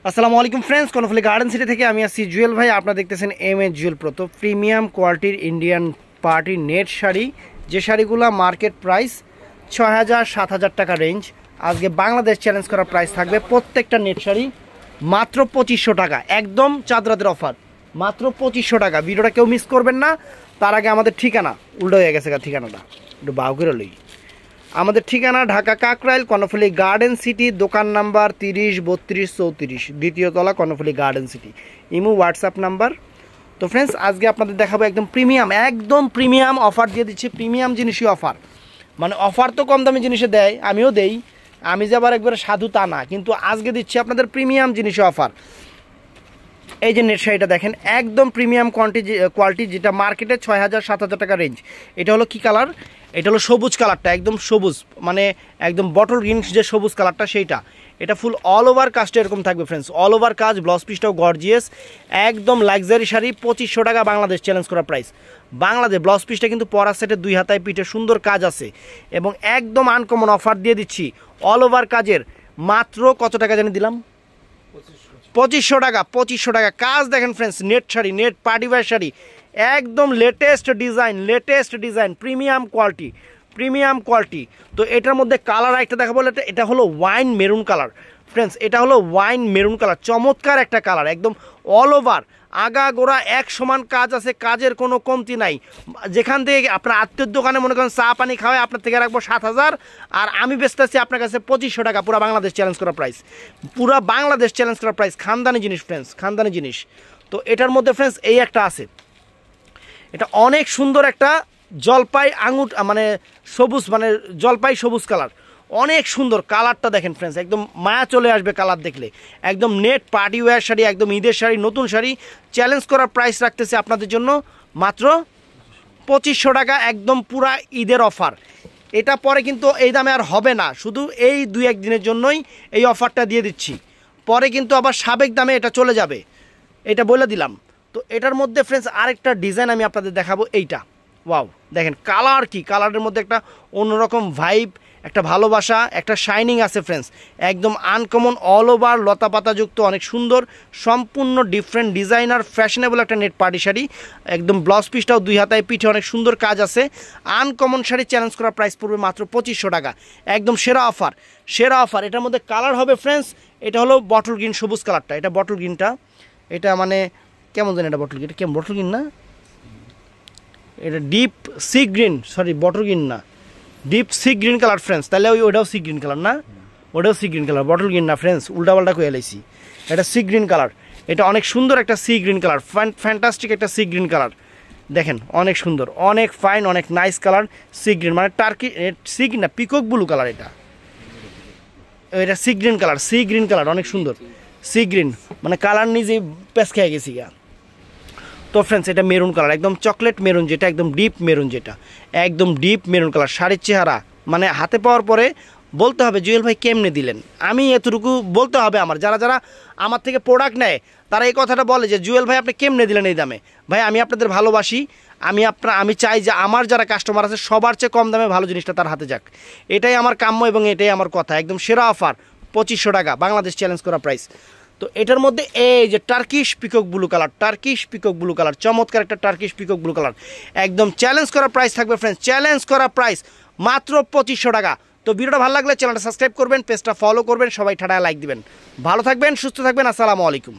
আসসালামু আলাইকুম friends, Karnaphuli garden city থেকে আমি আছি জুয়েল ভাই। আপনারা দেখতেছেন এমএস জুয়েল প্রো। তো প্রিমিয়াম কোয়ালিটির ইন্ডিয়ান পার্টি নেট শাড়ি, যে শাড়িগুলো মার্কেট প্রাইস ৬,০০০-৭,০০০ টাকা রেঞ্জ, আজকে বাংলাদেশ চ্যালেঞ্জ করা প্রাইস থাকবে প্রত্যেকটা নেট শাড়ি মাত্র ২৫০০ টাকা। একদম চাঁদরাতের অফার, মাত্র ২৫০০ টাকা। ভিডিওটা কেউ মিস করবেন না। তার আগে আমাদের ঠিকানা উল্টো হয়ে গেছে, ঠিকানাটা একটু বাউ করে লই। আমাদের ঠিকানা ঢাকা কাকরাইল, কর্ণফুলী গার্ডেন সিটি, দোকান নাম্বার ৩০, ৩২, ৩৪, দ্বিতীয় তলা, Karnaphuli garden city. Imo WhatsApp number. তো ফ্রেন্ডস, আজকে আপনাদের দেখাবো একদম প্রিমিয়াম অফার দিয়ে দিচ্ছি। প্রিমিয়াম জিনিসই অফার, মানে অফার তো কম দামি জিনিসে দেয়, আমিও দেই, আমি যে আবার একবারে সাধু তা না, কিন্তু আজকে দিচ্ছি আপনাদের প্রিমিয়াম জিনিসে অফার। এই যে নেট শাড়িটা দেখেন, একদম প্রিমিয়াম কোয়ালিটি, যেটা মার্কেটে ৬,০০০-৭,০০০ টাকা রেঞ্জ। এটা হলো কি কালার? এটা হলো সবুজ কালারটা, একদম সবুজ, মানে একদম বটল গ্রিন যে সবুজ কালারটা সেইটা। এটা ফুল অল ওভার কাজটা এরকম থাকবে ফ্রেন্ডস, অল ওভার কাজ, ব্লাউজ পিসটাও গর্জিয়াস, একদম লাক্সারি শাড়ি। ২৫০০ টাকা বাংলাদেশ চ্যালেঞ্জ করা প্রাইস। বাংলাদেশ ব্লাউজ পিসটা কিন্তু পরা সেটে ২ হাতায় পিঠে সুন্দর কাজ আছে, এবং একদম আনকমন অফার দিয়ে দিচ্ছি অল ওভার কাজের। মাত্র কত টাকা জানি দিলাম? ২৫০০ টাকা। ২৫০০ টাকা কাজ দেখেন friends, net sari, net party wear sari, একদম লেটেস্ট ডিজাইন, প্রিমিয়াম কোয়ালিটি। তো এটার মধ্যে কালার একটা দেখাবো, এটা হলো ওয়াইন মেরুন কালার ফ্রেন্ডস। এটা হলো ওয়াইন মেরুন কালার, চমৎকার একটা কালার, একদম অল ওভার আগা গোড়া এক সমান কাজ আছে, কাজের কোনো কমতি নাই। যেখান থেকে আপনার আত্মীয়র দোকানে মনে করেন চা পানি খাওয়ায় আপনার থেকে রাখবো ৭,০০০, আর আমি বেচতেছি আপনার কাছে ২৫০০ টাকা। পুরো বাংলাদেশ চ্যালেঞ্জ করা প্রাইস, খানদানি জিনিস ফ্রেন্ডস, খানদানি জিনিস। তো এটার মধ্যে ফ্রেন্ডস এই একটা আছে, এটা অনেক সুন্দর একটা জলপাই আঙুর, মানে সবুজ, মানে জলপাই সবুজ কালার, অনেক সুন্দর কালারটা দেখেন ফ্রেন্ডস, একদম মায়া চলে আসবে কালার দেখলে। একদম নেট পার্টি ওয়্যার শাড়ি, একদম ঈদের শাড়ি, নতুন শাড়ি, চ্যালেঞ্জ করার প্রাইস রাখতেছে আপনাদের জন্য মাত্র ২৫০০ টাকা, একদম পুরা ঈদের অফার। এটা পরে কিন্তু এই দামে আর হবে না, শুধু এই ২-১ দিনের জন্যই এই অফারটা দিয়ে দিচ্ছি, পরে কিন্তু আবার সাবেক দামে এটা চলে যাবে, এটা বলে দিলাম। তো এটার মধ্যে ফ্রেন্ডস আরেকটা ডিজাইন আমি আপনাদের দেখাবো, এইটা ওয়াও দেখেন, কালার কি, কালারের মধ্যে একটা অন্যরকম ভাইব, একটা ভালোবাসা, একটা শাইনিং আছে ফ্রেন্ডস, একদম আনকমন অল ওভার লতা পাতাযুক্ত, অনেক সুন্দর, সম্পূর্ণ ডিফারেন্ট ডিজাইনার ফ্যাশনেবল একটা নেট পার্টি শাড়ি। একদম ব্লাউজ পিসটাও ২ হাতায় পিঠে অনেক সুন্দর কাজ আছে, আনকমন শাড়ি। চ্যালেঞ্জ করা প্রাইস পড়বে মাত্র ২৫০০ টাকা, একদম সেরা অফার। এটার মধ্যে কালার হবে ফ্রেন্ডস, এটা হলো বটল গ্রিন সবুজ কালারটা, এটা বটল গ্রিনটা, এটা মানে কেমন জানি, এটা বটল গ্রিন, কেমন বটল গ্রিন না, এটা deep sea green, sorry bottle green না, deep sea green colour friends. তাহলে ওইটাও সি গ্রিন কালার না, ওটাও sea green colour, bottle green না ফ্রেন্ডস, উল্টাপাল্টা করে এলাইছি। এটা সি গ্রিন কালার, এটা অনেক সুন্দর একটা সি গ্রিন কালার, ফ্যান্টাস্টিক একটা সি গ্রিন কালার দেখেন, অনেক সুন্দর, অনেক ফাইন, অনেক নাইস কালার, সি গ্রিন, মানে টার্কি সি গ্রিন না, পিকক ব্লু কালার, এটা সি গ্রিন কালার, অনেক সুন্দর সি গ্রিন, মানে কালার নিজেই পেস খেয়ে গেছি গা। তো ফ্রেন্ডস এটা মেরুন কালার, একদম চকলেট মেরুন, যেটা একদম ডিপ মেরুন, যেটা একদম ডিপ মেরুন কালার। শাড়ির চেহারা মানে হাতে পাওয়ার পরে বলতে হবে জুয়েল ভাই কেমনে দিলেন, আমি এতটুকু বলতে হবে। যারা আমার থেকে প্রোডাক্ট নেয় তারা এই কথাটা বলে যে জুয়েল ভাই আপনি কেমনে দিলেন এই দামে। ভাই আমি আপনাদের ভালোবাসি, আমি চাই যে আমার যারা কাস্টমার আছে সবার চেয়ে কম দামে ভালো জিনিসটা তার হাতে যাক, এটাই আমার কাম্য এবং এটাই আমার কথা। একদম সেরা অফার, ২৫০০ টাকা, বাংলাদেশ চ্যালেঞ্জ করা প্রাইস। তো এটার মধ্যে এই যে টার্কিশ পিকক ব্লু কালার, চমৎকার একটা টার্কিশ পিকক ব্লু কালার, একদম চ্যালেঞ্জ করা প্রাইস থাকবে ফ্রেন্ডস, চ্যালেঞ্জ করা প্রাইস মাত্র ২৫০০ টাকা। তো ভিডিওটা ভালো লাগলে চ্যানেলটা সাবস্ক্রাইব করবেন, পেজটা ফলো করবেন, সবাই ঠাডায় লাইক দিবেন। ভালো থাকবেন, সুস্থ থাকবেন, আসসালামু আলাইকুম।